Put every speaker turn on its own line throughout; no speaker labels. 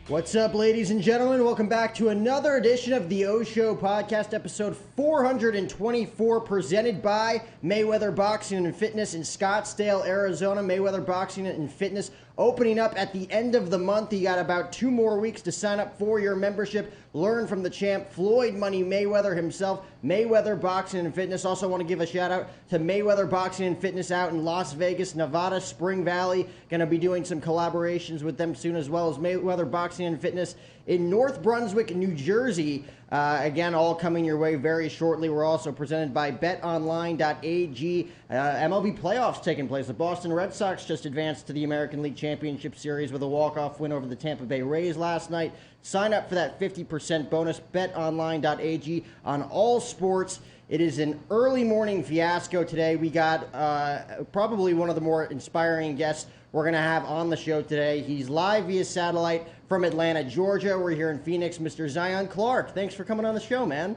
What's up, ladies and gentlemen? Welcome back to another edition of the O Show podcast, episode 424, presented by Mayweather Boxing and Fitness in Scottsdale, Arizona. Mayweather Boxing and Fitness opening up at the end of the month. You got about 2 more weeks to sign up for your membership. Learn from the champ, Floyd Money Mayweather himself. Mayweather Boxing and Fitness. Also want to give a shout out to Mayweather Boxing and Fitness out in Las Vegas, Nevada, Spring Valley. Going to be doing some collaborations with them soon, as well as Mayweather Boxing and Fitness in North Brunswick, New Jersey. Again, all coming your way very shortly. We're also presented by betonline.ag. MLB playoffs taking place. The Boston Red Sox just advanced to the American League Championship Series with a walk-off win over the Tampa Bay Rays last night. Sign up for that 50% bonus. betonline.ag on all sports. It is an early morning fiasco today. We got probably one of the more inspiring guests we're going to have on the show today. He's live via satellite from Atlanta, Georgia. We're here in Phoenix. Mr. Zion Clark, thanks for coming on the show, man.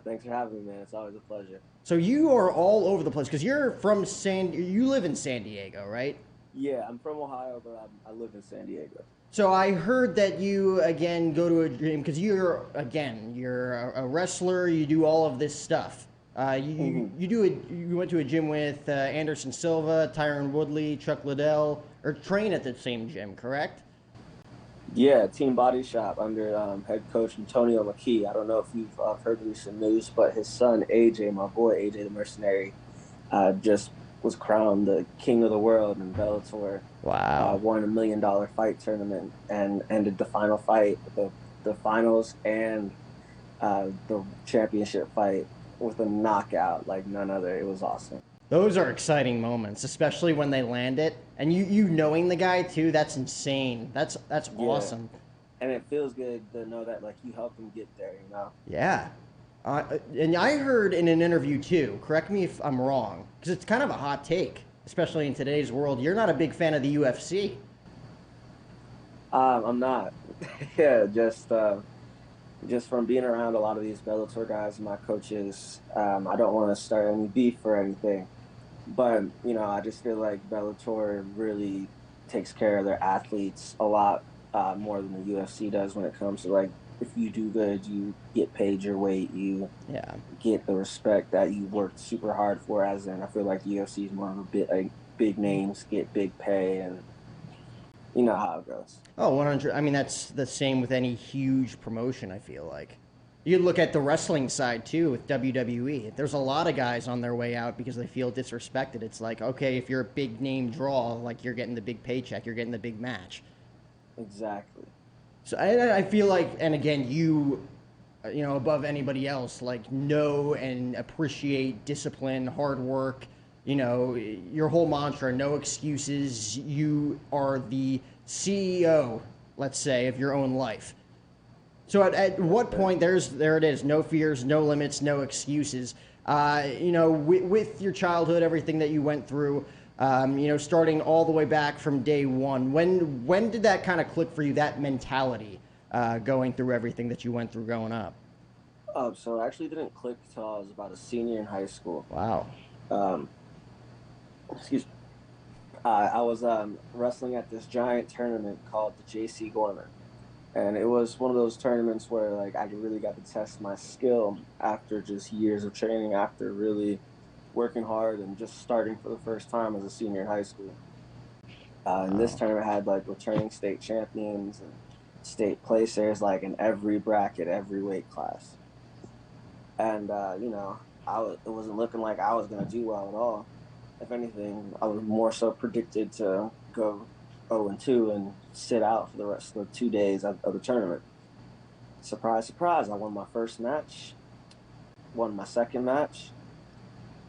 Thanks for having me, man. It's always a pleasure.
So you are all over the place because you're from you live in San Diego, right?
Yeah, I'm from Ohio, but I live in San Diego.
So I heard that you, again, go to a gym because you're a wrestler. You do all of this stuff. You went to a gym with Anderson Silva, Tyron Woodley, Chuck Liddell, or train at the same gym, correct?
Yeah, Team Body Shop under head coach Antonio McKee. I don't know if you've heard recent news, but his son AJ, my boy AJ the Mercenary, just was crowned the king of the world in Bellator.
Wow!
Won $1 million fight tournament and ended the final fight, the finals and the championship fight with a knockout like none other. It was awesome.
Those are exciting moments, especially when they land it. And you knowing the guy too, that's insane. That's awesome.
And it feels good to know that like you helped him get there, you know?
Yeah. And I heard in an interview too, correct me if I'm wrong, because it's kind of a hot take, especially in today's world. You're not a big fan of the UFC.
I'm not. Yeah, just from being around a lot of these Bellator guys and my coaches, I don't want to start any beef or anything. But, you know, I just feel like Bellator really takes care of their athletes a lot more than the UFC does when it comes to, like, if you do good, you get paid your weight, you get the respect that you worked super hard for, as in I feel like the UFC is more of a bit like big names get big pay, and you know how it goes.
Oh, 100. I mean, that's the same with any huge promotion, I feel like. You look at the wrestling side, too, with WWE. There's a lot of guys on their way out because they feel disrespected. It's like, okay, if you're a big name draw, like you're getting the big paycheck, you're getting the big match.
Exactly.
So I feel like, and again, you know, above anybody else, like know and appreciate discipline, hard work, you know, your whole mantra, no excuses. You are the CEO, let's say, of your own life. So at what point, there it is, no fears, no limits, no excuses. You know, with your childhood, everything that you went through, you know, starting all the way back from day one, when did that kind of click for you, that mentality, going through everything that you went through growing up?
So it actually didn't click until I was about a senior in high school.
Wow.
Excuse me. I was wrestling at this giant tournament called the J.C. Gorman. And it was one of those tournaments where like I really got to test my skill after just years of training, after really working hard and just starting for the first time as a senior in high school. And this tournament had like returning state champions and state placers like in every bracket, every weight class. And you know, it wasn't looking like I was gonna do well at all. If anything, I was more so predicted to go 0-2 and sit out for the rest of the 2 days of the tournament. Surprise, surprise, I won my first match, won my second match,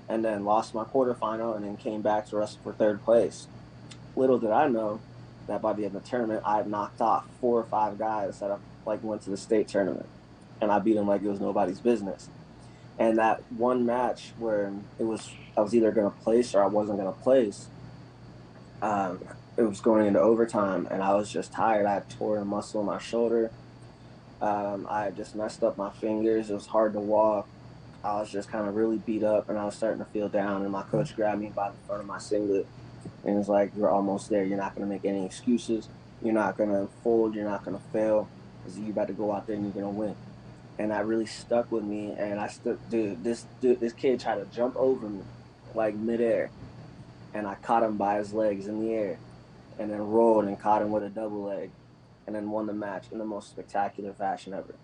and then lost my quarterfinal and then came back to wrestle for third place. Little did I know that by the end of the tournament, I had knocked off 4 or 5 guys that went to the state tournament, and I beat them like it was nobody's business. And that one match where I was either going to place or I wasn't going to place, it was going into overtime, and I was just tired. I had torn a muscle in my shoulder. I had just messed up my fingers. It was hard to walk. I was just kind of really beat up, and I was starting to feel down, and my coach grabbed me by the front of my singlet and was like, "You're almost there. You're not going to make any excuses." You're not gonna fold. You're not gonna fail, because you about to go out there and you're gonna win. And that really stuck with me. And I still, this kid tried to jump over me, like midair, and I caught him by his legs in the air, and then rolled and caught him with a double leg, and then won the match in the most spectacular fashion ever.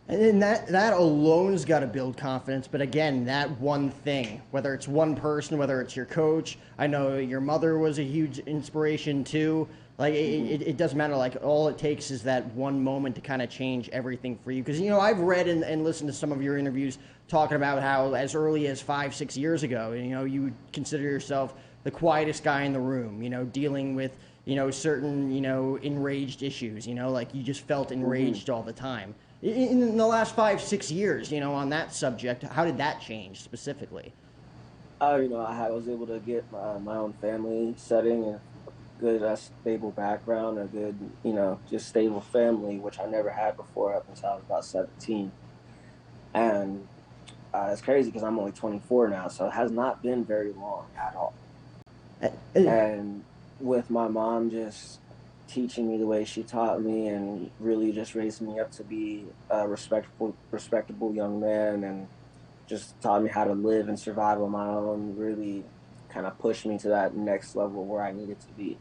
And then that alone's got to build confidence. But again, that one thing, whether it's one person, whether it's your coach, I know your mother was a huge inspiration too. Like
Mm-hmm.
it doesn't matter. Like all it takes is that one moment to kind of change everything for you. Because I've read and listened to some of your interviews talking about how as early as 5, 6 years ago, you would consider yourself the quietest guy in the room. Dealing with certain enraged issues. Like you just felt
Mm-hmm.
enraged all the time in the last 5, 6 years, on that subject. How did that change specifically?
I was able to get my own family setting and a good, stable background, a good, just stable family, which I never had before up until I was about 17. And it's crazy because I'm only 24 now, so it has not been very long at all. And with my mom just teaching me the way she taught me and really just raising me up to be a respectable young man, and just taught me how to live and survive on my own, really kind of pushed me to that next level where I needed to be.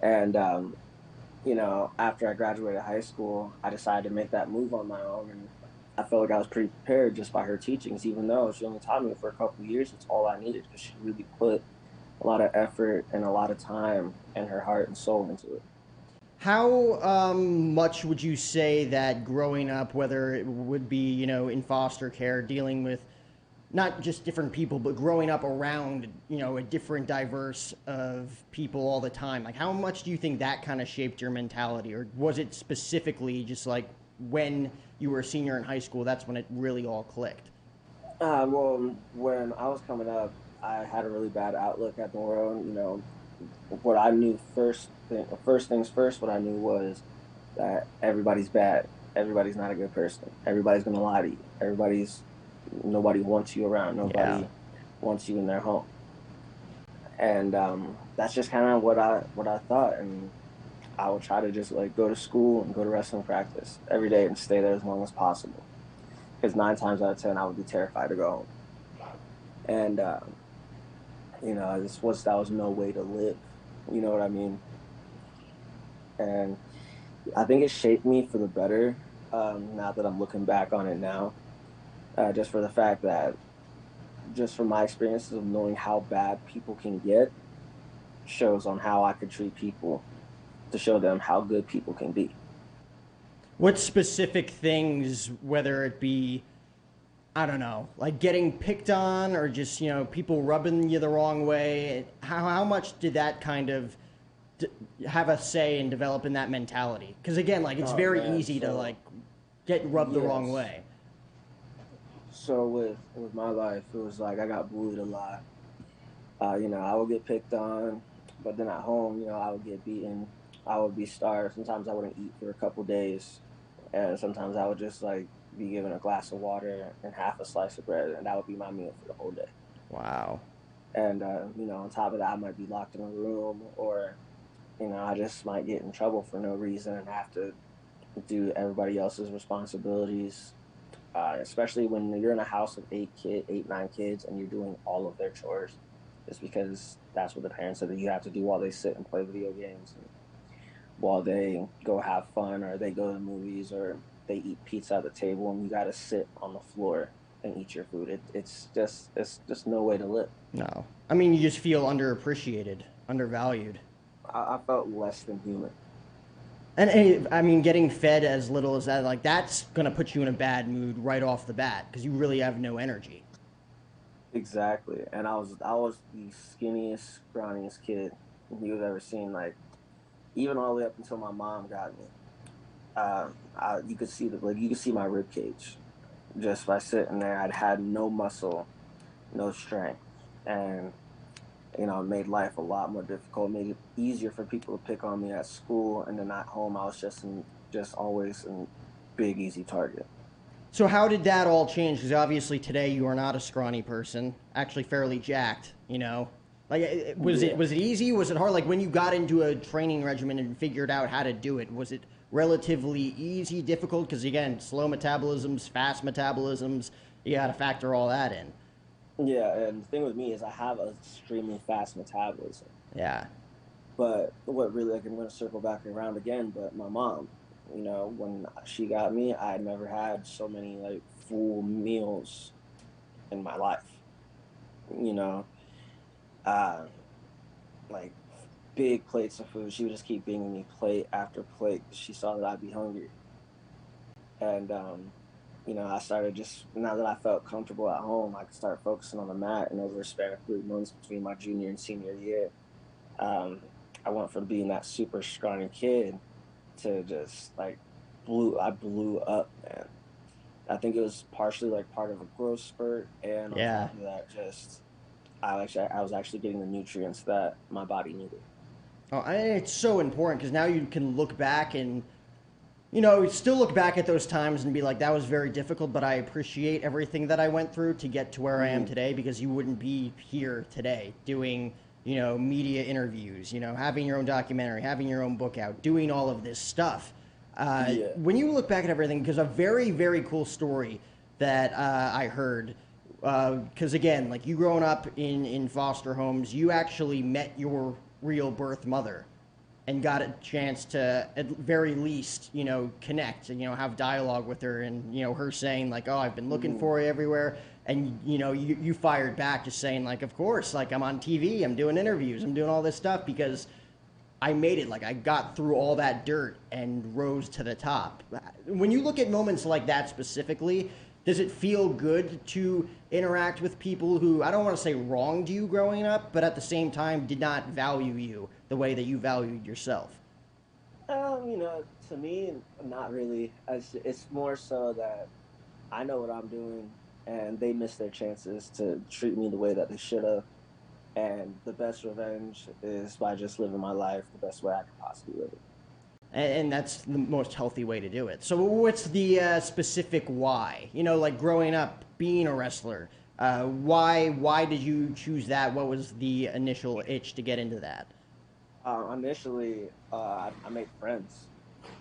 And after I graduated high school, I decided to make that move on my own, and I felt like I was pretty prepared just by her teachings. Even though she only taught me for a couple of years, it's all I needed, because she really put a lot of effort and a lot of time and her heart and soul into it.
How much would you say that growing up, whether it would be in foster care, dealing with not just different people, but growing up around a different diverse of people all the time, like how much do you think that kind of shaped your mentality, or was it specifically just like when you were a senior in high school, that's when it really all clicked?
Well, when I was coming up, I had a really bad outlook at the world. What I knew first things first, what I knew was that everybody's bad. Everybody's not a good person. Everybody's gonna lie to you. Nobody wants you around.
Yeah.
Nobody wants you in their home. And that's just kind of what I thought. And I would try to just like go to school and go to wrestling practice every day and stay there as long as possible. Because 9 times out of 10, I would be terrified to go home. And that was no way to live. You know what I mean? And I think it shaped me for the better. Now that I'm looking back on it now, just for the fact that, just from my experiences of knowing how bad people can get, shows on how I could treat people to show them how good people can be.
What specific things, whether it be, I don't know, like getting picked on or just, people rubbing you the wrong way, how much did that kind of d- have a say in developing that mentality? Because again, like it's
Oh
very
man,
easy to like get rubbed the wrong
yes.
way.
So with my life, it was like I got bullied a lot. I would get picked on, but then at home, I would get beaten. I would be starved. Sometimes I wouldn't eat for a couple days, and sometimes I would just like be given a glass of water and half a slice of bread, and that would be my meal for the whole day.
Wow.
And on top of that, I might be locked in a room, or I just might get in trouble for no reason and have to do everybody else's responsibilities. Especially when you're in a house of 8, 9 kids, and you're doing all of their chores, just because that's what the parents said that you have to do while they sit and play video games, and while they go have fun, or they go to the movies, or they eat pizza at the table, and you got to sit on the floor and eat your food. It's just no way to live.
No. I mean, you just feel underappreciated, undervalued.
I felt less than human.
And I mean, getting fed as little as that, like that's gonna put you in a bad mood right off the bat because you really have no energy.
Exactly. And I was the skinniest, scrawniest kid you've ever seen. Like, even all the way up until my mom got me. You could see you could see my rib cage just by sitting there. I'd had no muscle, no strength, and it made life a lot more difficult. It made it easier for people to pick on me at school, and then at home, I was just always a big easy target.
So how did that all change? Because obviously today you are not a scrawny person, actually fairly jacked. Like, was it easy? Was it hard? Like, when you got into a training regimen and figured out how to do it, was it relatively easy, difficult? Because again, slow metabolisms, fast metabolisms, you got to factor all that in.
Yeah, and the thing with me is I have an extremely fast metabolism.
Yeah.
But what really, like, I'm going to circle back around again, but my mom, when she got me, I never had so many like full meals in my life, you know, uh, like big plates of food. She would just keep bringing me plate after plate because she saw that I'd be hungry. And, I started just, now that I felt comfortable at home, I could start focusing on the mat. And over a span of 3 months between my junior and senior year, um, I went from being that super scrawny kid to just like I blew up, man. I think it was partially like part of a growth spurt, and on
Yeah.
top of that, just I was actually getting the nutrients that my body needed.
Oh, and it's so important because now you can look back and still look back at those times and be like, that was very difficult, but I appreciate everything that I went through to get to where I am
Hmm.
today because you wouldn't be here today doing, media interviews, having your own documentary, having your own book out, doing all of this stuff.
Yeah.
When you look back at everything, because a very, very cool story that I heard, because again, like you growing up in foster homes, you actually met your real birth mother and got a chance to at very least connect and have dialogue with her, and her saying like, oh, I've been looking
Hmm.
for you everywhere, and you fired back just saying like, of course, like I'm on TV, I'm doing interviews, I'm doing all this stuff because I made it. Like I got through all that dirt and rose to the top. When you look at moments like that specifically, does it feel good to interact with people who, I don't want to say wronged you growing up, but at the same time did not value you the way that you valued yourself?
To me, not really. It's more so that I know what I'm doing, and they missed their chances to treat me the way that they should have. And the best revenge is by just living my life the best way I could possibly live it.
And that's the most healthy way to do it. So, what's the specific why? Like growing up, being a wrestler. Why did you choose that? What was the initial itch to get into that?
Initially, I made friends.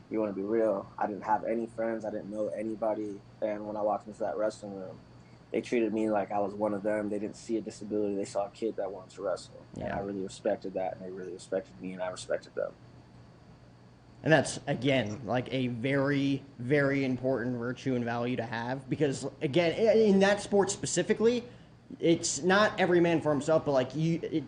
You want to be real? I didn't have any friends. I didn't know anybody. And when I walked into that wrestling room, they treated me like I was one of them. They didn't see a disability. They saw a kid that wanted to wrestle. And
Yeah.
I really respected that. And they really respected me, and I respected them.
And that's, again, like a very, very important virtue and value to have because, again, in that sport specifically, it's not every man for himself, but like it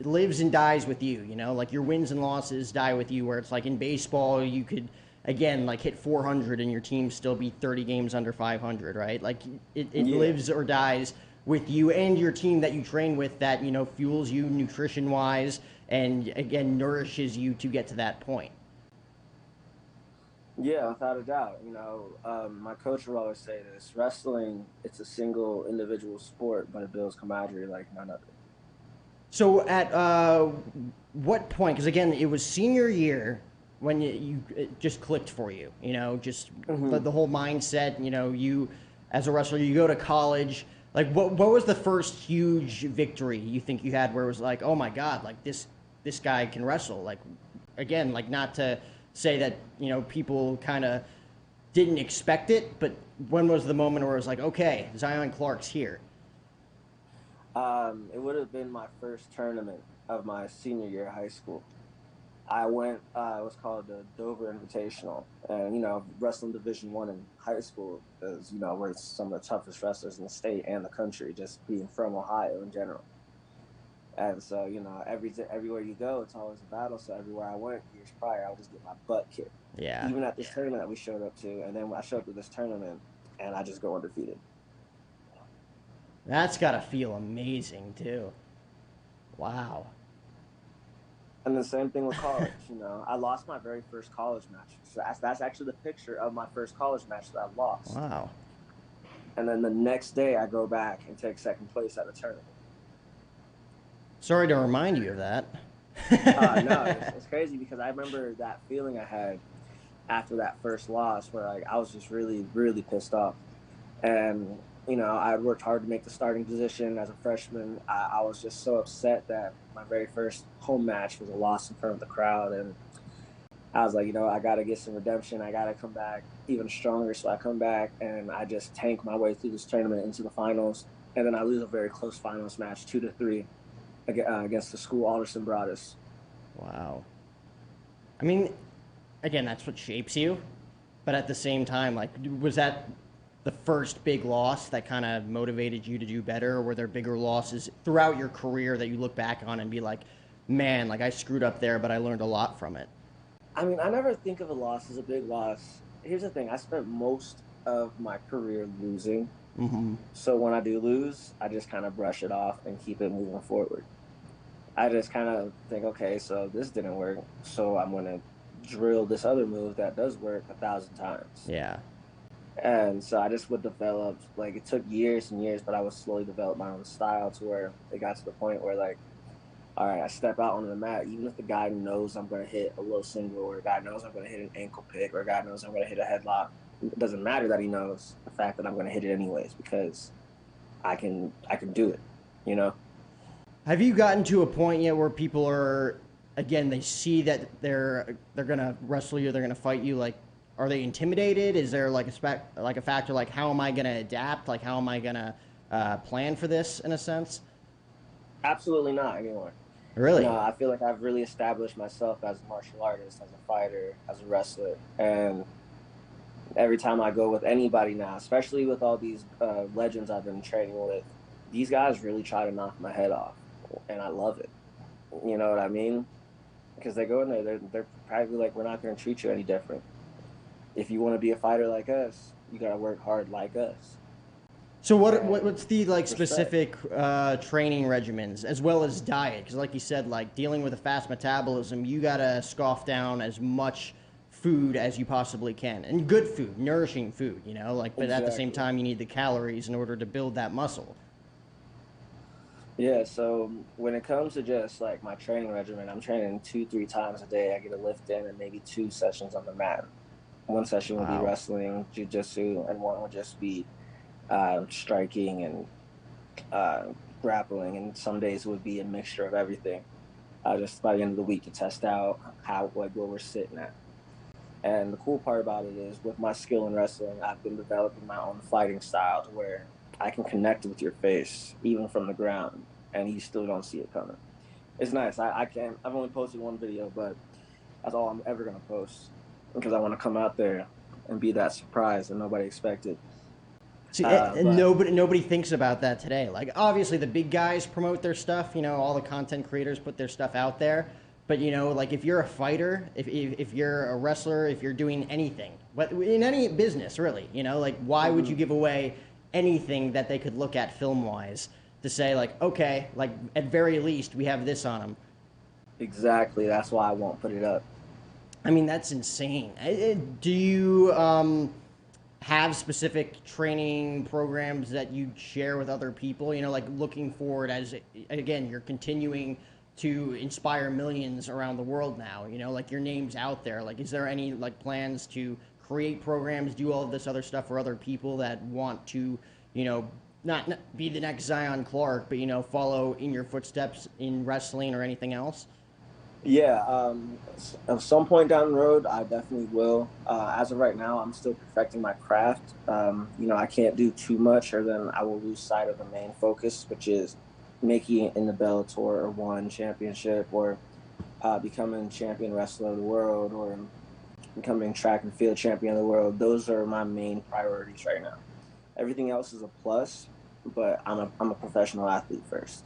lives and dies with you, like your wins and losses die with you. Where it's like in baseball, you could, again, like hit 400 and your team still be 30 games under 500, right? Like it
Yeah.
lives or dies with you and your team that you train with that, fuels you nutrition wise and, again, nourishes you to get to that point.
Yeah, without a doubt. My coach would always say this: wrestling, it's a single individual sport, but it builds camaraderie like none other.
So at what point? Because again, it was senior year when it just clicked for you. Just
Hmm.
the whole mindset. You as a wrestler, you go to college. Like, what was the first huge victory you think you had where it was like, oh my god, like this guy can wrestle? Like, again, like not to say that people kind of didn't expect it, but when was the moment where it was like, okay, Zion Clark's here?
It would have been my first tournament of my senior year of high school. I went. It was called the Dover Invitational, and wrestling Division One in high school is we're some of the toughest wrestlers in the state and the country, just being from Ohio in general. And so everywhere you go, it's always a battle. So everywhere I went years prior, I would just get my butt kicked.
Yeah.
Even at this tournament that we showed up to, and then when I showed up to this tournament, and I just go undefeated.
That's got to feel amazing too. Wow.
And the same thing with college. I lost my very first college match. So that's actually the picture of my first college match that I lost.
Wow.
And then the next day, I go back and take second place at a tournament.
Sorry to remind you of that.
No, it's crazy because I remember that feeling I had after that first loss, where like I was just really, really pissed off. And I had worked hard to make the starting position as a freshman. I was just so upset that my very first home match was a loss in front of the crowd. And I was like, I got to get some redemption. I got to come back even stronger. So I come back and I just tank my way through this tournament into the finals. And then I lose a very close finals match, 2-3, against the school Alderson Broadus.
Wow. I mean, again, that's what shapes you. But at the same time, like, was that the first big loss that kind of motivated you to do better? Or were there bigger losses throughout your career that you look back on and be like, man, like I screwed up there, but I learned a lot from it?
I mean, I never think of a loss as a big loss. Here's the thing: I spent most of my career losing.
Mm-hmm.
So when I do lose, I just kind of brush it off and keep it moving forward. I just kind of think, okay, so this didn't work, so I'm going to drill this other move that does work 1,000 times.
Yeah.
And so I just would develop, like, it took years and years, but I would slowly develop my own style to where it got to the point where, like, all right, I step out onto the mat, even if the guy knows I'm going to hit a low single, or a guy knows I'm going to hit an ankle pick, or a guy knows I'm going to hit a headlock. It doesn't matter that he knows the fact that I'm going to hit it anyways, because I can do it, you know?
Have you gotten to a point yet where people are, again, they see that they're gonna wrestle you, they're gonna fight you? Like, are they intimidated? Is there like a factor like how am I gonna adapt? Like how am I gonna plan for this in a sense?
Absolutely not anymore.
Really?
I feel like I've really established myself as a martial artist, as a fighter, as a wrestler. And every time I go with anybody now, especially with all these legends I've been training with, these guys really try to knock my head off. And I love it. You know what I mean? Because they go in there, they're probably like, we're not going to treat you any different. If you want to be a fighter like us, you got to work hard like us.
So
And
what's the like
respect.
specific training regimens as well as diet? Because like you said, like dealing with a fast metabolism, you gotta scoff down as much food as you possibly can, and good food, nourishing food. Like but at the same
Exactly.
time, you need the calories in order to build that muscle.
Yeah, so when it comes to just like my training regimen, I'm training 2, 3 times a day. I get a lift in and maybe 2 sessions on the mat. One session will be
Wow.
wrestling, jujitsu, and one will just be striking and grappling. And some days it would be a mixture of everything. Just by the end of the week to test out how like where we're sitting at. And the cool part about it is with my skill in wrestling, I've been developing my own fighting style to where I can connect with your face even from the ground, and you still don't see it coming. It's nice. I can't. I've only posted one video, but that's all I'm ever gonna post because I want to come out there and be that surprise that nobody expected.
See, and
But
nobody thinks about that today. Like, obviously, the big guys promote their stuff. All the content creators put their stuff out there. But like if you're a fighter, if you're a wrestler, if you're doing anything, but in any business, really, like why would you
mhm,
give away anything that they could look at film wise to say like, okay, like at very least we have this on them.
exactly, that's why I won't put it up.
I mean, that's insane. Do you have specific training programs that you share with other people? Like looking forward as, again, you're continuing to inspire millions around the world now. Like your name's out there. Like, is there any like plans to create programs, do all of this other stuff for other people that want to, you know, not be the next Zion Clark, but follow in your footsteps in wrestling or anything else?
Yeah, at some point down the road, I definitely will. As of right now, I'm still perfecting my craft. I can't do too much, or then I will lose sight of the main focus, which is making it in the Bellator or one championship, or becoming champion wrestler of the world, or becoming track and field champion of the world. Those are my main priorities right now. Everything else is a plus, but I'm a professional athlete first.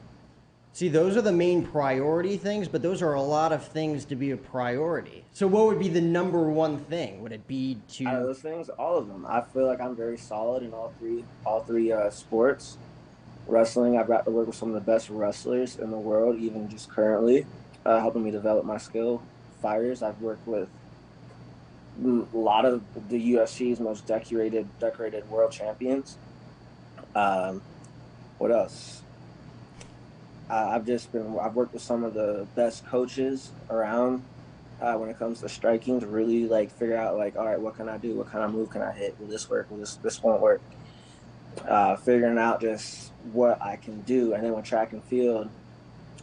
See, those are the main priority things, but those are a lot of things to be a priority. So, what would be the number one thing? Would it be
Out of
to.
those things, all of them, I feel like I'm very solid in all three sports. Wrestling, I've got to work with some of the best wrestlers in the world, even just currently, helping me develop my skill. Fighters, I've worked with a lot of the UFC's most decorated world champions. Um, what else? I've worked with some of the best coaches around when it comes to striking to really like figure out like, all right, what can I do? What kind of move can I hit? Will this work? Will this won't work? figuring out just what I can do. And then with track and field,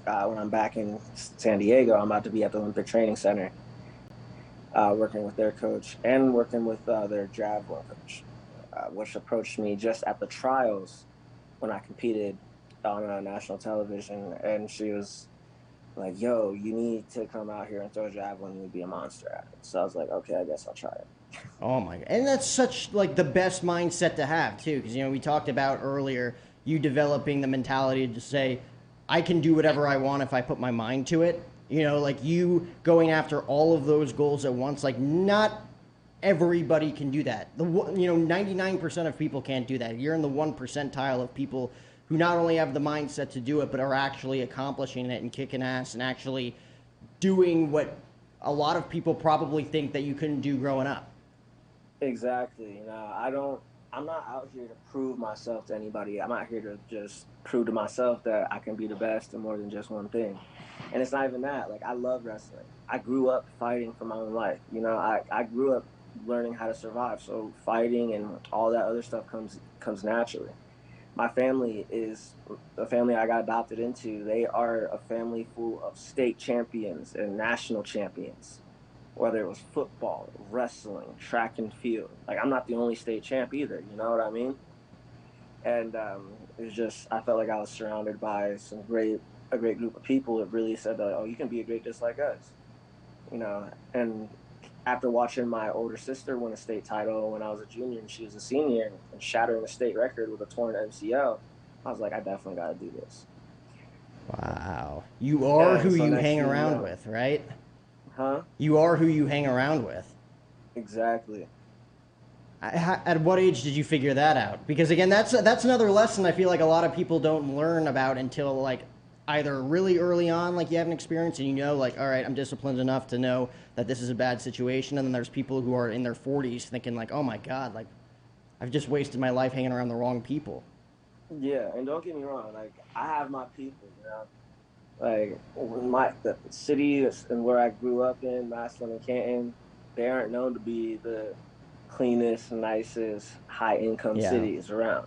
when I'm back in San Diego, I'm about to be at the Olympic Training Center, working with their coach and working with their javelin coach, which approached me just at the trials when I competed on national television. And she was like, yo, you need to come out here and throw javelin. You'd be a monster at it. So I was like, okay, I guess I'll try it.
Oh my god. And that's such like the best mindset to have too, because we talked about earlier you developing the mentality to say, I can do whatever I want if I put my mind to it. Like you going after all of those goals at once. Like not everybody can do that. 99% of people can't do that. You're in the 1 percentile of people who not only have the mindset to do it, but are actually accomplishing it and kicking ass and actually doing what a lot of people probably think that you couldn't do growing up.
Exactly. I'm not out here to prove myself to anybody. I'm out here to just prove to myself that I can be the best in more than just one thing. And it's not even that. Like, I love wrestling. I grew up fighting for my own life. I grew up learning how to survive. So fighting and all that other stuff comes naturally. My family is a family I got adopted into. They are a family full of state champions and national champions, whether it was football, wrestling, track and field. Like, I'm not the only state champ either, you know what I mean? And it was just, I felt like I was surrounded by a great group of people that really said that, oh, you can be great just like us, And after watching my older sister win a state title when I was a junior and she was a senior and shattering the state record with a torn MCL, I was like, I definitely got to do this.
Wow. You are
And
who
so
you
next
hang
thing you
around
know,
with, right?
huh?
You are who you hang around with.
Exactly.
At what age did you figure that out? Because again, that's another lesson I feel like a lot of people don't learn about until like either really early on, like you have an experience and like, all right, I'm disciplined enough to know that this is a bad situation, and then there's people who are in their 40s thinking like, oh my god, like I've just wasted my life hanging around the wrong people.
Yeah, and don't get me wrong, like I have my people, Like the city and where I grew up in, Massillon and Canton, they aren't known to be the cleanest, nicest, high income
Yeah.
cities around.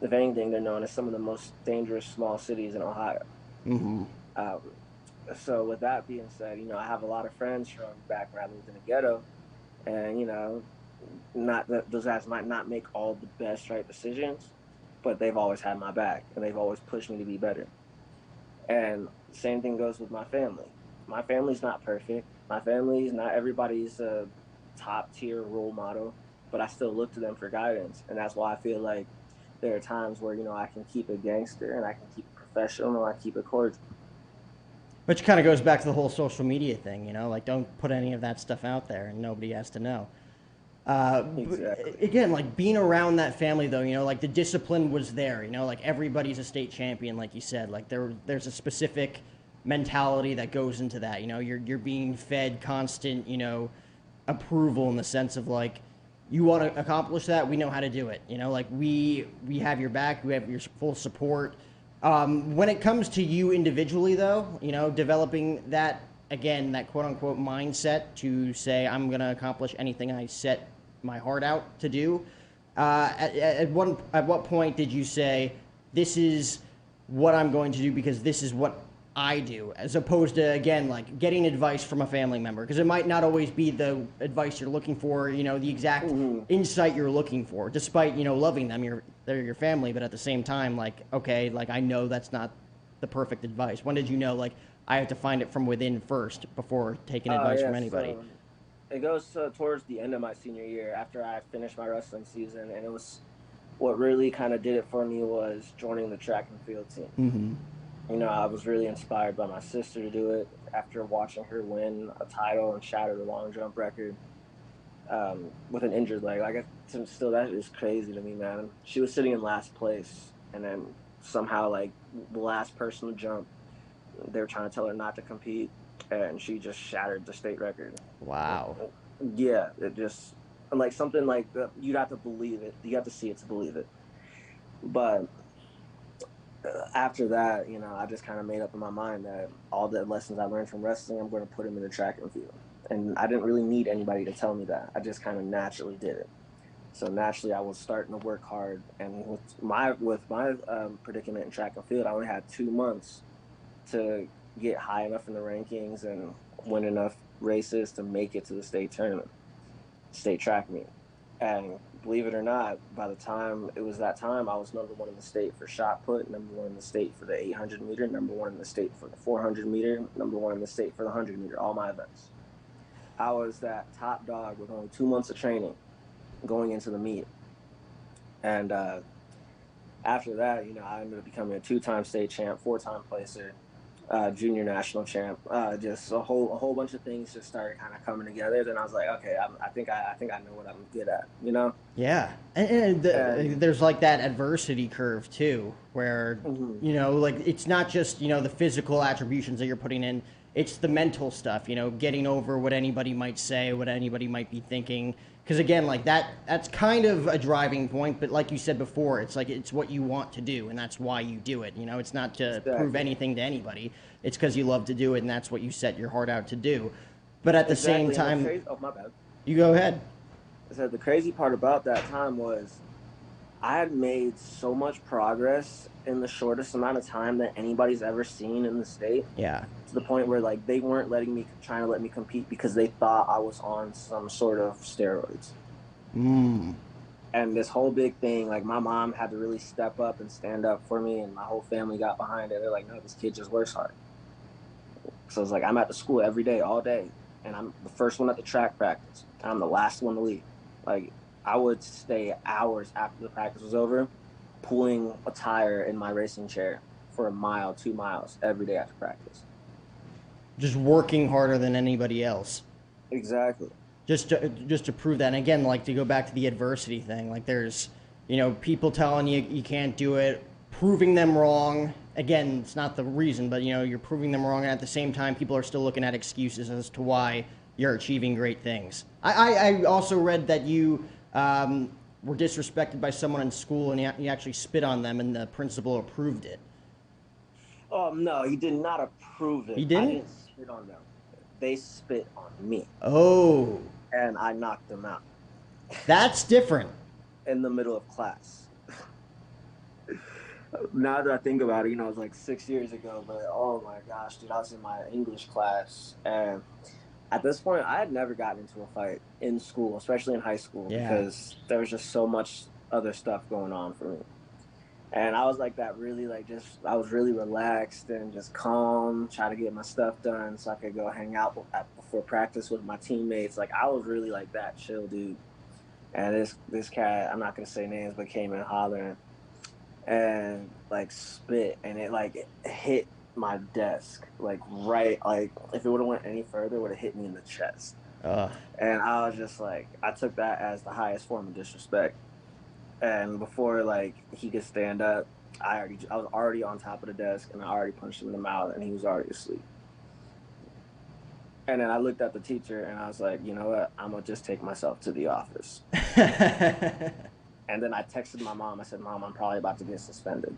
If anything, they're known as some of the most dangerous small cities in Ohio.
Mm-hmm.
Um, so with that being said, I have a lot of friends from back when I lived in the ghetto, and not that those guys might not make all the best right decisions, but they've always had my back and they've always pushed me to be better. And same thing goes with my family. My family's not perfect. My family's not everybody's a top tier role model, but I still look to them for guidance. And that's why I feel like there are times where, I can keep it gangster and I can keep it professional and I keep it cordial.
Which kind of goes back to the whole social media thing, like don't put any of that stuff out there and nobody has to know.
Exactly.
Again, like being around that family though, like the discipline was there, like everybody's a state champion, like you said, like there's a specific mentality that goes into that, you're being fed constant, approval in the sense of like, you want to accomplish that, we know how to do it, like we have your back, we have your full support. When it comes to you individually though, developing that, again, that quote unquote mindset to say, I'm going to accomplish anything I set my heart out to do. At what point did you say, this is what I'm going to do because this is what I do, as opposed to, again, like getting advice from a family member? Because it might not always be the advice you're looking for, the exact insight you're looking for, despite, loving them, they're your family, but at the same time, like, okay, like I know that's not the perfect advice. When did you know, like, I have to find it from within first before taking advice
Yeah,
from anybody?
so it goes towards the end of my senior year after I finished my wrestling season. And it was what really kind of did it for me was joining the track and field team.
Mm-hmm.
I was really inspired by my sister to do it after watching her win a title and shatter the long jump record with an injured leg. Like, still, that is crazy to me, man. She was sitting in last place, and then somehow, like, the last person to jump, they were trying to tell her not to compete, and she just shattered the state record.
Wow.
Yeah, it just, like, something like that, you'd have to believe it. You have to see it to believe it. But after that, I just kind of made up in my mind that all the lessons I learned from wrestling, I'm going to put them in the track and field. And I didn't really need anybody to tell me that. I just kind of naturally did it. So naturally, I was starting to work hard, and with my predicament in track and field, I only had 2 months to get high enough in the rankings and win enough races to make it to the state tournament, state track meet. And believe it or not, by the time it was that time, I was number one in the state for shot put, number one in the state for the 800 meter, number one in the state for the 400 meter, number one in the state for the 100 meter, all my events. I was that top dog with only 2 months of training going into the meet. And after that, I ended up becoming a two-time state champ, four-time placer, junior national champ. Just a whole bunch of things just started kind of coming together. Then I was like, okay, I think I know what I'm good at,
Yeah, and
And
there's like that adversity curve too, where
mhm,
like it's not just the physical attributions that you're putting in; it's the mental stuff. Getting over what anybody might say, what anybody might be thinking. Because again, like that's kind of a driving point. But like you said before, it's like it's what you want to do, and that's why you do it. It's not to prove
exactly,
anything to anybody. It's because you love to do it, and that's what you set your heart out to do. But at the same
exactly. And the
time,
crazy, oh my bad.
you go ahead.
I said the crazy part about that time was I had made so much progress in the shortest amount of time that anybody's ever seen in the state,
Yeah.
to the point where like they weren't trying to let me compete because they thought I was on some sort of steroids.
Mm.
And this whole big thing, like my mom had to really step up and stand up for me, and my whole family got behind it. They're like, no, this kid just works hard. So it's like I'm at the school every day, all day, and I'm the first one at the track practice, and I'm the last one to leave. Like I would stay hours after the practice was over, pulling a tire in my racing chair for a mile, 2 miles every day after practice.
Just working harder than anybody else.
Exactly.
Just to prove that. And again, like to go back to the adversity thing, like there's people telling you you can't do it, proving them wrong. Again, it's not the reason, but you're proving them wrong, and at the same time, people are still looking at excuses as to why you're achieving great things. I also read that you were disrespected by someone in school, and you actually spit on them, and the principal approved it.
Oh no, he did not approve
He
it. I
didn't?
didn't spit on them. They spit on me,
Oh,
and I knocked them out
that's different.
in the middle of class. Now that I think about it, it was like 6 years ago, but oh my gosh, dude, I was in my English class, and at this point, I had never gotten into a fight in school, especially in high school,
Yeah.
because there was just so much other stuff going on for me. And I was like that, really, like just I was really relaxed and just calm, try to get my stuff done so I could go hang out before practice with my teammates. Like I was really like that chill dude. And this cat, I'm not gonna say names, but came in hollering and like spit, and it hit my desk like right, like if it would have went any further, it would have hit me in the chest.
Uh,
And I was just like, I took that as the highest form of disrespect. And before like he could stand up, I was already on top of the desk, and I already punched him in the mouth, and he was already asleep. And then I looked at the teacher, and I was like, you know what, I'm gonna just take myself to the office. And then I texted my mom. I said, Mom, I'm probably about to get suspended.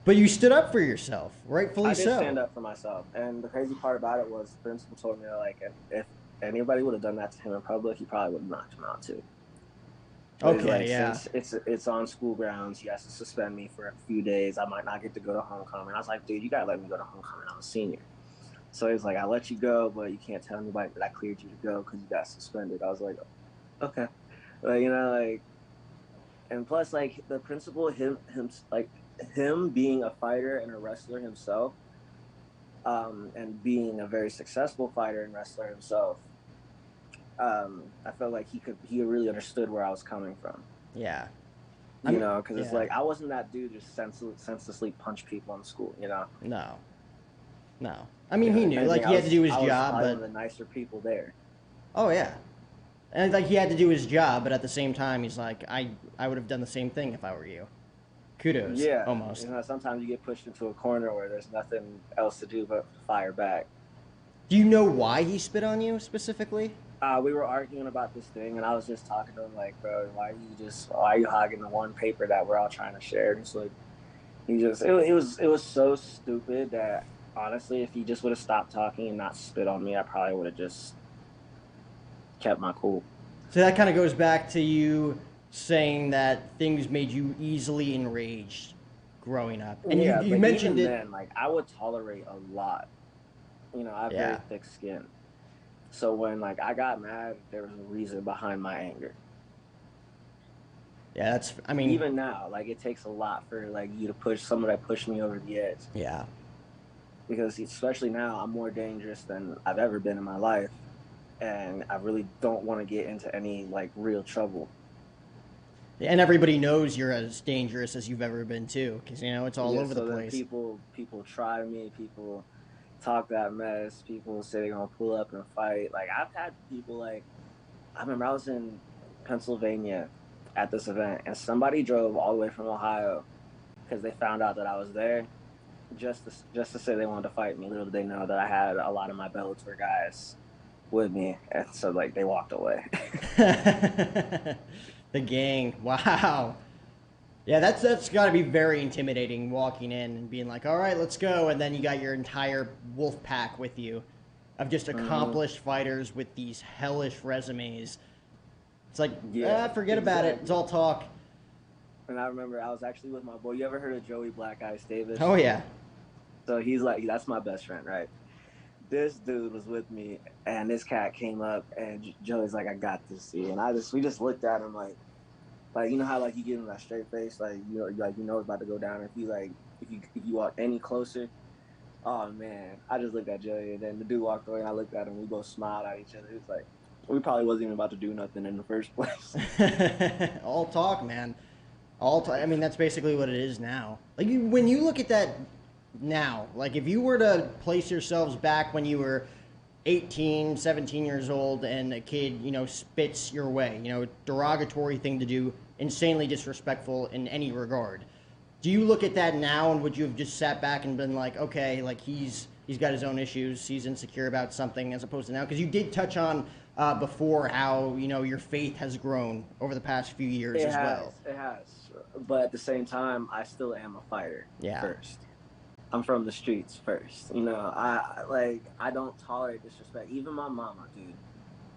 but you stood up for yourself, rightfully
I did
so.
stand up for myself. And the crazy part about it was the principal told me that, like, if anybody would have done that to him in public, he probably would have knocked him out too. But he's
Okay,
like,
yeah.
since it's on school grounds, he has to suspend me for a few days. I might not get to go to homecoming. I was like, dude, you gotta let me go to homecoming. I'm a senior. So he's like, I let you go, but you can't tell anybody that I cleared you to go because you got suspended. I was like, okay, like like, and plus like the principal, like him being a fighter and a wrestler himself, and being a very successful fighter and wrestler himself, I felt like he really understood where I was coming from.
Yeah. I mean,
Because it's
yeah.
like I wasn't that dude just senselessly punch people in school.
No. No. I mean, he
If
knew.
anything,
Like, he had to do his
I was
job,
probably one
but.
of the nicer people there.
Oh, yeah. And, like, he had to do his job, but at the same time, he's like, I would have done the same thing if I were you. Kudos,
Yeah,
almost.
sometimes you get pushed into a corner where there's nothing else to do but fire back.
Do you know why he spit on you specifically?
We were arguing about this thing, and I was just talking to him like, bro, why are you hogging the one paper that we're all trying to share? And it's like it was so stupid that honestly, if he just would have stopped talking and not spit on me, I probably would have just kept my cool.
So that kind of goes back to you saying that things made you easily enraged growing up. And
Yeah,
you
but
mentioned
even
it.
then, like I would tolerate a lot. I have very
Yeah.
thick skin. So when like I got mad, there was a reason behind my anger.
Yeah, I mean,
Even now, like it takes a lot for like you to push someone that pushed me over the edge.
yeah.
Because especially now, I'm more dangerous than I've ever been in my life, and I really don't want to get into any like real trouble.
And everybody knows you're as dangerous as you've ever been too, because it's all
Yeah,
over the
so then
place.
people try me, people talk that mess, people say they're gonna pull up and fight. Like I've had people like I remember I was in Pennsylvania at this event, and somebody drove all the way from Ohio because they found out that I was there just to say they wanted to fight me. Little did they know that I had a lot of my Bellator guys with me, and so like they walked away.
The gang. Wow. Yeah, that's got to be very intimidating walking in and being like, "All right, let's go," and then you got your entire wolf pack with you of just
Hmm.
accomplished fighters with these hellish resumes. It's like,
Yeah,
forget about it. It's
exactly.
all talk.
And I remember I was actually with my boy. You ever heard of Joey Black Ice
Oh
Davis?
yeah.
So he's like, that's my best friend, right? This dude was with me, and this cat came up, and Joey's like, "I got this, see." And we just looked at him like you know how like you give him that straight face, like it's about to go down. If you walk any closer, oh man, I just looked at Joey, and then the dude walked away, and I looked at him. We both smiled at each other. It was like we probably wasn't even about to do nothing in the first place.
All talk, man. I mean, that's basically what it is now. Like when you look at that now, like if you were to place yourselves back when you were 18, 17 years old and a kid, spits your way, derogatory thing to do, insanely disrespectful in any regard. Do you look at that now and would you have just sat back and been like, okay, like he's got his own issues, he's insecure about something, as opposed to now? Because you did touch on before how your faith has grown over the past few years
It
as well.
has, it has, but at the same time, I still am a fighter
Yeah.
first. I'm from the streets first. I don't tolerate disrespect. Even my mama, dude.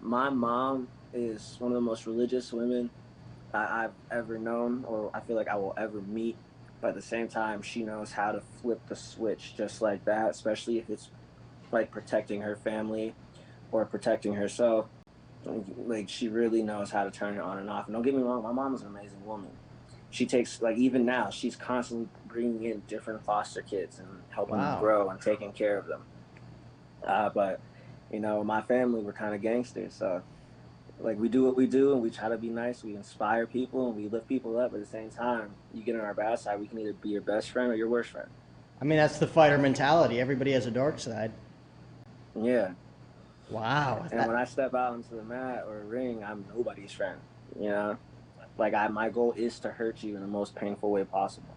My mom is one of the most religious women I've ever known, or I feel like I will ever meet. But at the same time, she knows how to flip the switch just like that, especially if it's like protecting her family or protecting herself. Like she really knows how to turn it on and off. And don't get me wrong, my mom is an amazing woman. She takes like even now, she's constantly bringing in different foster kids and helping them
Wow.
grow and taking care of them. But my family were kind of gangsters, so like we do what we do and we try to be nice. We inspire people and we lift people up. At the same time, you get on our bad side, we can either be your best friend or your worst friend.
I mean, that's the fighter mentality. Everybody has a dark side.
Yeah.
Wow.
And when I step out into the mat or a ring, I'm nobody's friend. You know, like my goal is to hurt you in the most painful way possible.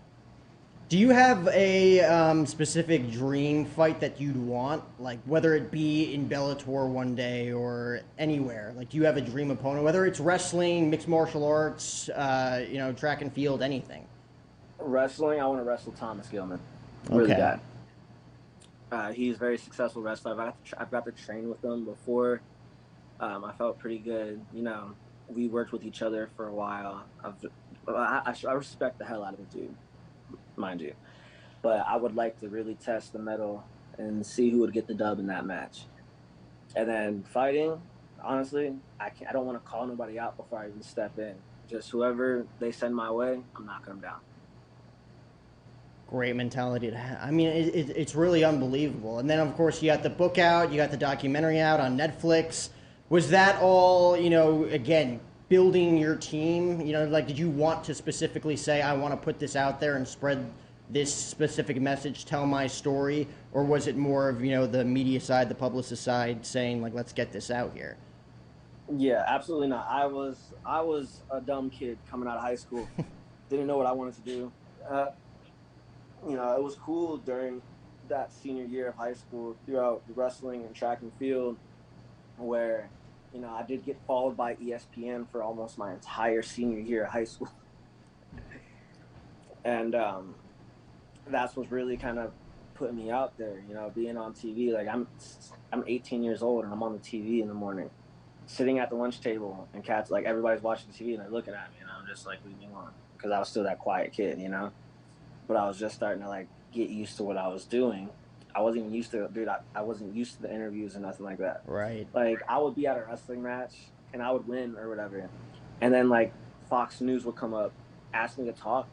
Do you have a specific dream fight that you'd want, like whether it be in Bellator one day or anywhere? Like, do you have a dream opponent, whether it's wrestling, mixed martial arts, track and field, anything?
Wrestling, I want to wrestle Thomas Gilman, really
Okay.
bad. He's a very successful wrestler. I've got to train with him before. I felt pretty good. We worked with each other for a while. I respect the hell out of the dude, mind you. But I would like to really test the metal and see who would get the dub in that match. And then fighting, honestly, I don't want to call nobody out before I even step in. Just whoever they send my way, I'm knocking them down.
Great mentality to have. I mean, it's really unbelievable. And then, of course, you got the book out, you got the documentary out on Netflix. Was that all, again, building your team? Like, did you want to specifically say, I want to put this out there and spread this specific message, tell my story? Or was it more of, the media side, the publicist side saying, like, let's get this out here?
Yeah, absolutely not. I was a dumb kid coming out of high school. Didn't know what I wanted to do. Uh, it was cool during that senior year of high school throughout the wrestling and track and field where I did get followed by ESPN for almost my entire senior year of high school, and that's what's really kind of putting me out there. Being on TV. Like I'm 18 years old and I'm on the TV in the morning. sitting at the lunch table and cats, like everybody's watching TV and they're looking at me and I'm just like, leave me alone. Because I was still that quiet kid, you know? But I was just starting to like get used to what I was doing. I wasn't even used to, dude, I wasn't used to the interviews and nothing like that.
Right.
Like I would be at a wrestling match and I would win or whatever. And then like Fox News would come up, ask me to talk,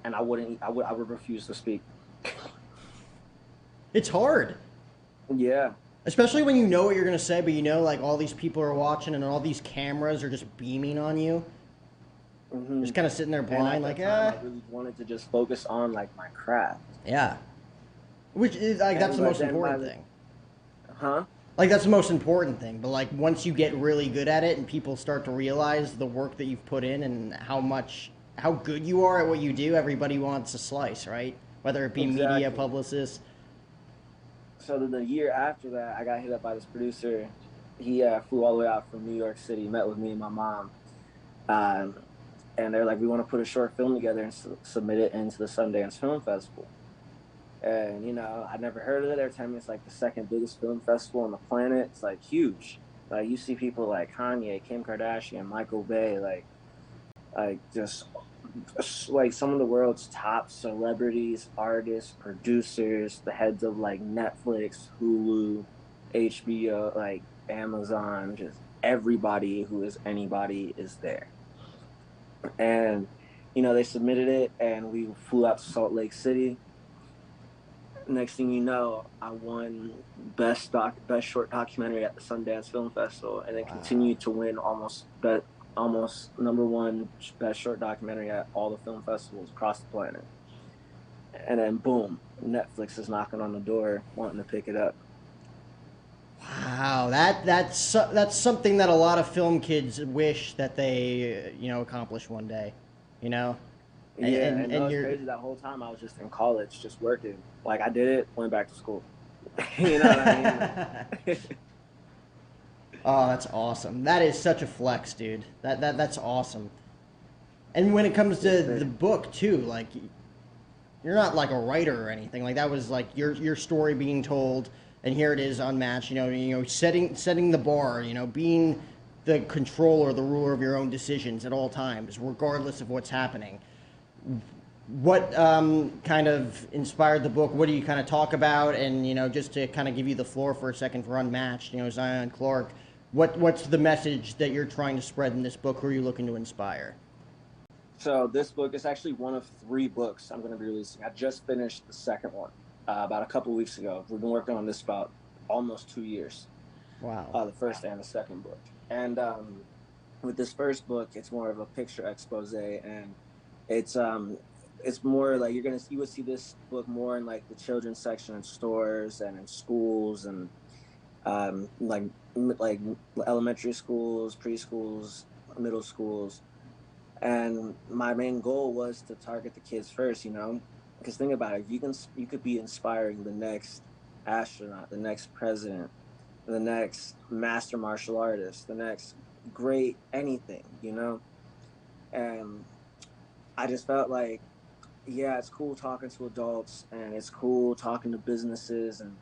and I would refuse to speak.
It's hard.
Yeah.
Especially when you know what you're going to say, but you know, like, all these people are watching and all these cameras are just beaming on you.
Mm-hmm.
Just kind of sitting there
And
blind,
at
like,
the time, I really wanted to just focus on like my craft.
Yeah. Which is, like, that's the most important thing.
Huh?
Like, that's the most important thing. But, like, once you get really good at it and people start to realize the work that you've put in and how good you are at what you do, everybody wants a slice, right? Whether it be
Exactly.
media, publicists.
So then the year after that, I got hit up by this producer. He flew all the way out from New York City, met with me and my mom. Um, and they're like, we want to put a short film together and submit it into the Sundance Film Festival. And, you know, I never heard of it. They're telling me it's like the second biggest film festival on the planet. It's like huge. Like you see people like Kanye, Kim Kardashian, Michael Bay, like just like some of the world's top celebrities, artists, producers, the heads of like Netflix, Hulu, HBO, like Amazon, just everybody who is anybody is there. And you know, they submitted it and we flew out to Salt Lake City. Next thing you know, I won best short documentary at the Sundance Film Festival, and then continued to win almost number one best short documentary at all the film festivals across the planet. And then boom, Netflix is knocking on the door wanting to pick it up.
Wow, that's something that a lot of film kids wish that they accomplish one day, you know.
Yeah, and that was
you're
crazy. That whole time I was just in college, just working. Like I did it, went back to school. You know what I mean?
Oh, that's awesome. That is such a flex, dude. That's awesome. And when it comes to the book too, like you're not like a writer or anything. Like that was like your story being told, and here it is unmatched. Setting the bar. Being the controller, the ruler of your own decisions at all times, regardless of what's happening. What kind of inspired the book? What do you kind of talk about? And just to kind of give you the floor for a second for Unmatched, Zion Clark. What's the message that you're trying to spread in this book? Who are you looking to inspire?
So this book is actually one of 3 books I'm going to be releasing. I just finished the second one about a couple weeks ago. We've been working on this about almost 2 years.
Wow.
The first and the second book. And with this first book, it's more of a picture expose, and it's more like you would see this book more in like the children's section in stores and in schools and like elementary schools, preschools, middle schools. And my main goal was to target the kids first, because think about it, you could be inspiring the next astronaut, the next president, the next master martial artist, the next great anything, And I just felt like, yeah, it's cool talking to adults and it's cool talking to businesses and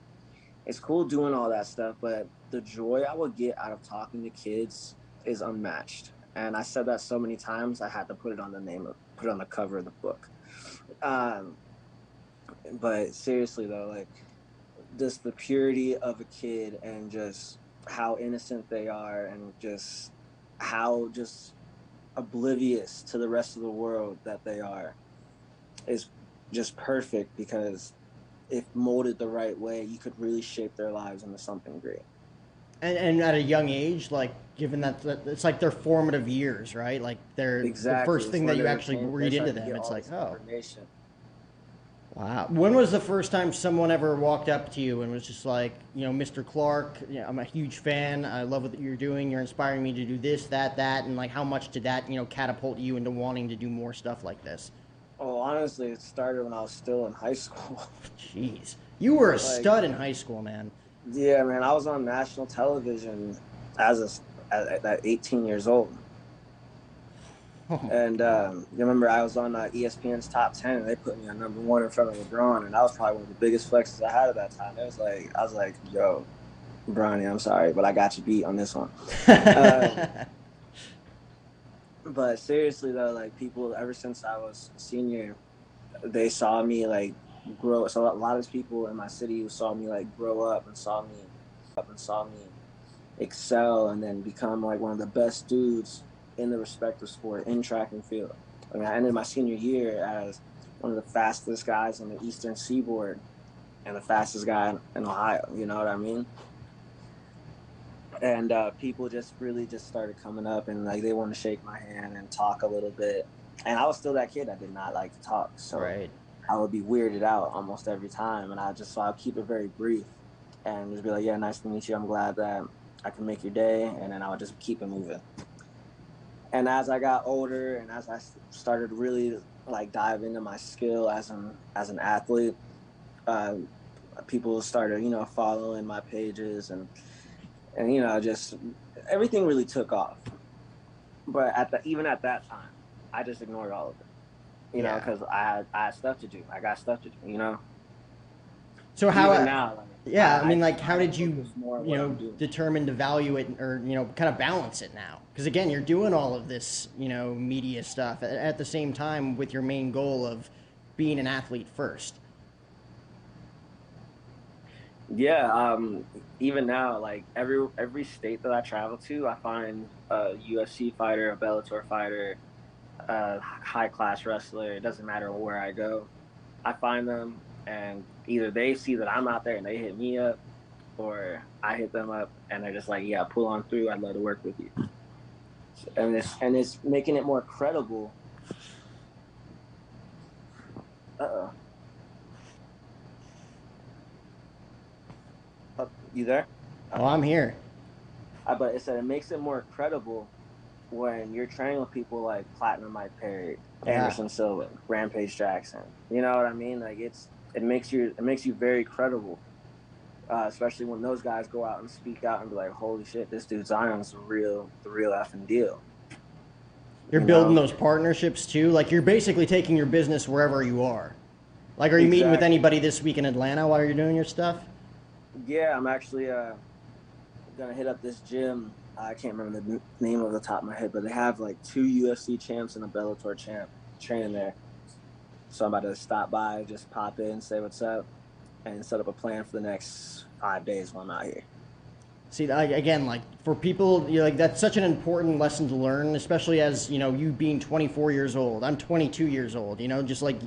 it's cool doing all that stuff, but the joy I would get out of talking to kids is unmatched. And I said that so many times, I had to put it on the cover of the book. Um, but seriously though, like just the purity of a kid and just how innocent they are and just how just oblivious to the rest of the world that they are is just perfect, because if molded the right way, you could really shape their lives into something great.
And at a young age, like given that it's like their formative years, right? Like they're
Exactly.
the first
It's
thing that you
they're
actually read into them. It's like, oh,
information.
wow. When was the first time someone ever walked up to you and was just like, Mr. Clark, I'm a huge fan. I love what you're doing. You're inspiring me to do this, that, and like how much did that, catapult you into wanting to do more stuff like this?
Oh, honestly, it started when I was still in high school.
Jeez. You were a
Like,
stud in high school, man.
yeah, man, I was on national television at 18 years old.
Oh my
And
God.
you remember I was on ESPN's top 10, and they put me on #1 in front of LeBron, and that was probably one of the biggest flexes I had at that time. It was like I was like, yo, Bronny, I'm sorry, but I got you beat on this one. Uh, but seriously though, like people ever since I was a senior, they saw me like grow. So a lot of people in my city who saw me like grow up and saw me excel and then become like one of the best dudes in the respective sport in track and field. I mean, I ended my senior year as one of the fastest guys on the Eastern Seaboard and the fastest guy in Ohio. You know what I mean? And people just really just started coming up and like they want to shake my hand and talk a little bit. And I was still that kid that did not like to talk, so
Right.
I would be weirded out almost every time. And I'll keep it very brief and just be like, "Yeah, nice to meet you. I'm glad that I can make your day." And then I would just keep it moving. And as I got older and as I started really like dive into my skill as an athlete, uh, people started following my pages and just everything really took off. But even at that time, I just ignored all of it,
Yeah.
because I had stuff to do. I got stuff to do.
So
Even
how,
now, like
yeah, I mean, like, how
I
did you,
focus more on what I'm doing.
determine to value it or, kind of balance it now? Because again, you're doing all of this, media stuff at the same time with your main goal of being an athlete first.
Yeah, even now, like every state that I travel to, I find a UFC fighter, a Bellator fighter, a high class wrestler. It doesn't matter where I go. I find them, and either they see that I'm out there and they hit me up, or I hit them up and they're just like, "Yeah, pull on through. I'd love to work with you." And it's making it more credible. Uh oh, you there?
Oh, I'm here.
But it said it makes it more credible when you're training with people like Platinum Mike Perry,
Yeah.
Anderson Silva, Rampage Jackson. You know what I mean? Like it makes you very credible, especially when those guys go out and speak out and be like, "Holy shit, this dude Zion's the real effing deal."
You're
You
building
know?
those partnerships too. Like, you're basically taking your business wherever you are. Like, are you meeting with
Exactly.
anybody this week in Atlanta while you're doing your stuff?
Yeah, I'm actually gonna hit up this gym. I can't remember the name of the top of my head, but they have like two UFC champs and a Bellator champ training there. So I'm about to stop by, just pop in, say what's up, and set up a plan for the next 5 days while I'm out here.
See, again, like for people, like that's such an important lesson to learn, especially as you being 24 years old. I'm 22 years old. Just like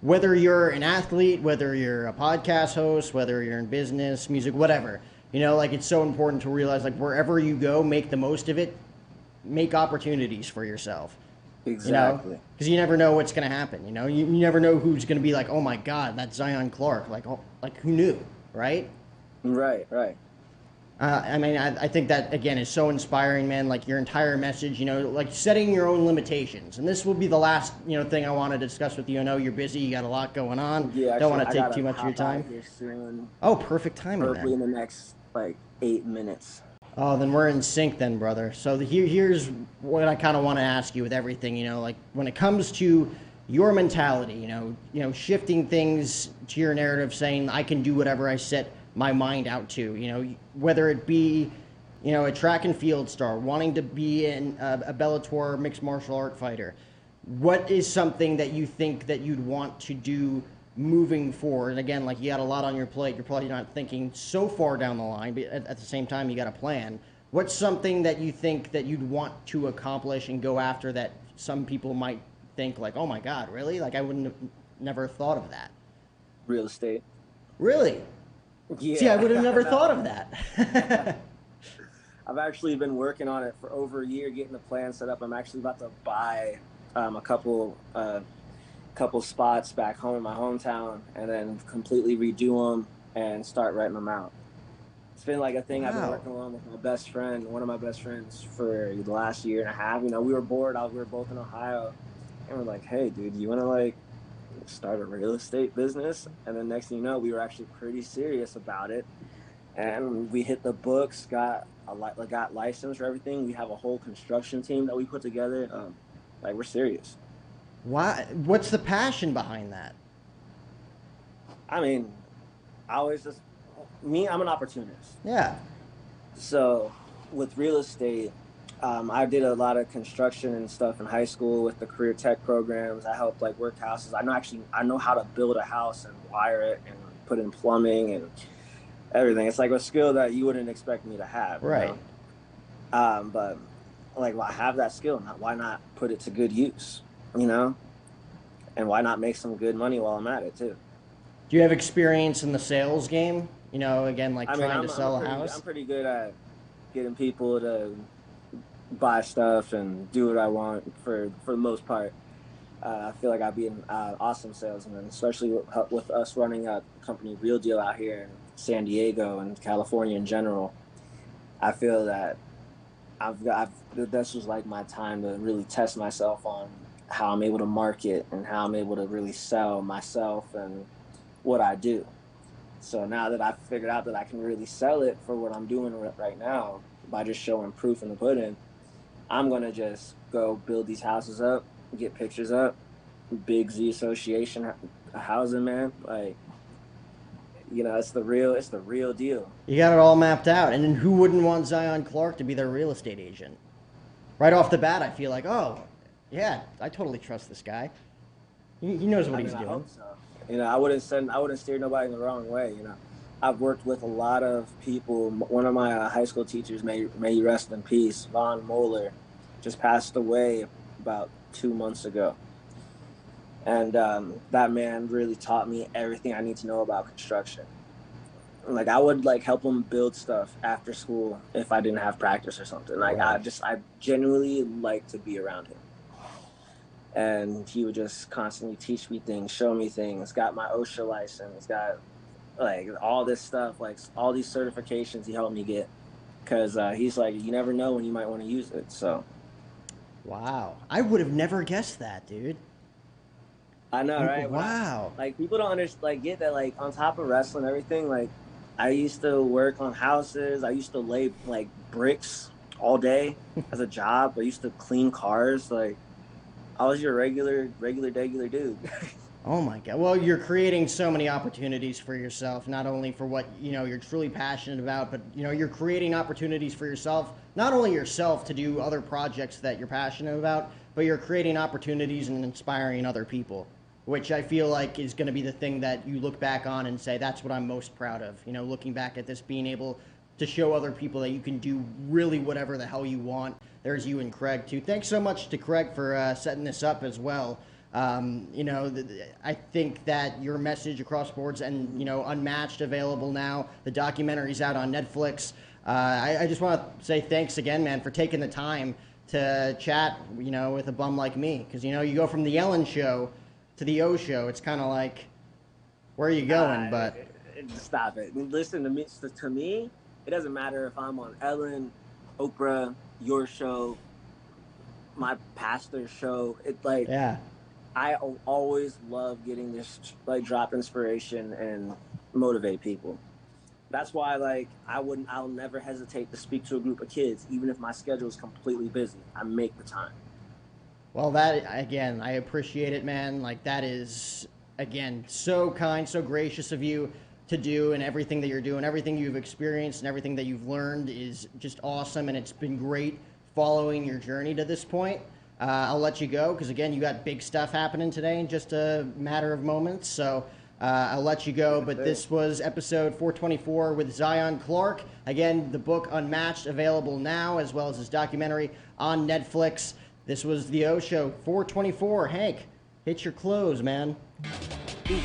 whether you're an athlete, whether you're a podcast host, whether you're in business, music, whatever. Like it's so important to realize like wherever you go, make the most of it, make opportunities for yourself.
Exactly.
Because you never know what's going to happen. You never know who's going to be like, oh my God, that's Zion Clark. Like, oh, like who knew, right?
Right, right.
I mean, I think that again is so inspiring, man. Like your entire message, like setting your own limitations. And this will be the last, thing I want to discuss with you. I know you're busy, you got a lot going on.
Yeah,
Don't
actually,
want to
I
take too
gotta
much of your
hop out of
time.
here soon,
Oh, perfect timing
probably
then.
in the next like 8 minutes.
Oh, then we're in sync then, brother. So here's what I kind of want to ask you with everything. Like when it comes to your mentality, shifting things to your narrative, saying I can do whatever I set my mind out to. Whether it be, a track and field star, wanting to be a Bellator mixed martial art fighter. What is something that you think that you'd want to do moving forward? And again, like you got a lot on your plate. You're probably not thinking so far down the line, but at the same time, you got a plan. What's something that you think that you'd want to accomplish and go after that some people might think like, oh my God, really? Like I wouldn't have never thought of that.
Real estate.
Really? See, I would have
Yeah,
never thought
no.
of that.
I've actually been working on it for over a year, getting the plan set up. I'm actually about to buy a couple spots back home in my hometown, and then completely redo them and start renting them out. It's been like a thing I've been
Wow.
working on with my best friend, one of my best friends, for the last year and a half. We were bored. We were both in Ohio, and we're like, "Hey, dude, you want to like start a real estate business?" And then next thing you know, we were actually pretty serious about it, and we hit the books, got licensed for everything. We have a whole construction team that we put together. Like we're serious.
Why? What's the passion behind that?
I mean, I always just I'm an opportunist.
Yeah.
So with real estate, I did a lot of construction and stuff in high school with the career tech programs. I helped like work houses. I know how to build a house and wire it and put in plumbing and everything. It's like a skill that you wouldn't expect me to have, you
Right.
know. But like, well, I have that skill. Why not put it to good use, you know? And why not make some good money while I'm at it too?
Do you have experience in the sales game? You know, again, like
I mean,
trying to
I'm a
sell a
pretty I'm
house?
pretty good at getting people to buy stuff and do what I want for the most part. I feel like I'd be an awesome salesman, especially with us running a company Real Deal out here in San Diego and California in general. I feel that this was like my time to really test myself on how I'm able to market and how I'm able to really sell myself and what I do. So now that I've figured out that I can really sell it for what I'm doing right now by just showing proof in the pudding, I'm gonna just go build these houses up, get pictures up, big Z Association housing, man. Like, it's the real deal.
You got it all mapped out. And then who wouldn't want Zion Clark to be their real estate agent? Right off the bat, I feel like, oh, yeah, I totally trust this guy. He knows what
I
he's
mean, I
doing.
hope so. I wouldn't steer nobody in the wrong way. I've worked with a lot of people. One of my high school teachers, may he rest in peace, Von Moeller, just passed away about 2 months ago. And that man really taught me everything I need to know about construction. Like I would like help him build stuff after school if I didn't have practice or something. Like
Right.
I genuinely like to be around him. And he would just constantly teach me things, show me things, got my OSHA license, got like all this stuff, like all these certifications he helped me get. Cause he's like, you never know when you might want to use it. So
Wow. I would have never guessed that, dude.
I know, right? When I
Wow.
like people don't understand, like get that, like on top of wrestling and everything, like I used to work on houses. I used to lay like bricks all day as a job. I used to clean cars. Like I was your regular dude.
Oh my God. Well, you're creating so many opportunities for yourself, not only for what, you're truly passionate about, but, you're creating opportunities for yourself, not only yourself to do other projects that you're passionate about, but you're creating opportunities and inspiring other people, which I feel like is going to be the thing that you look back on and say, that's what I'm most proud of. Looking back at this, being able to show other people that you can do really whatever the hell you want. There's you and Craig, too. Thanks so much to Craig for setting this up as well. I think that your message across boards and, Unmatched available now. The documentary's out on Netflix. I just want to say thanks again, man, for taking the time to chat, with a bum like me. Because, you go from the Ellen show to the O show. It's kind of like, where are you going?
uh,
But
Stop it. Listen to me. To me, it doesn't matter if I'm on Ellen, Oprah, your show, my pastor's show. It like
yeah.
I always love getting this like drop inspiration and motivate people. That's why like I'll never hesitate to speak to a group of kids, even if my schedule is completely busy. I make the time.
Well, that again, I appreciate it, man. Like that is again so kind, so gracious of you to do, and everything that you're doing, everything you've experienced, and everything that you've learned is just awesome, and it's been great following your journey to this point. I'll let you go because again, you got big stuff happening today in just a matter of moments. So I'll let you go.
Yes,
But
sir.
this was episode 424 with Zion Clark. Again, the book Unmatched available now, as well as his documentary on Netflix. This was the O Show 424. Hank, hit your close, man.
Ooh.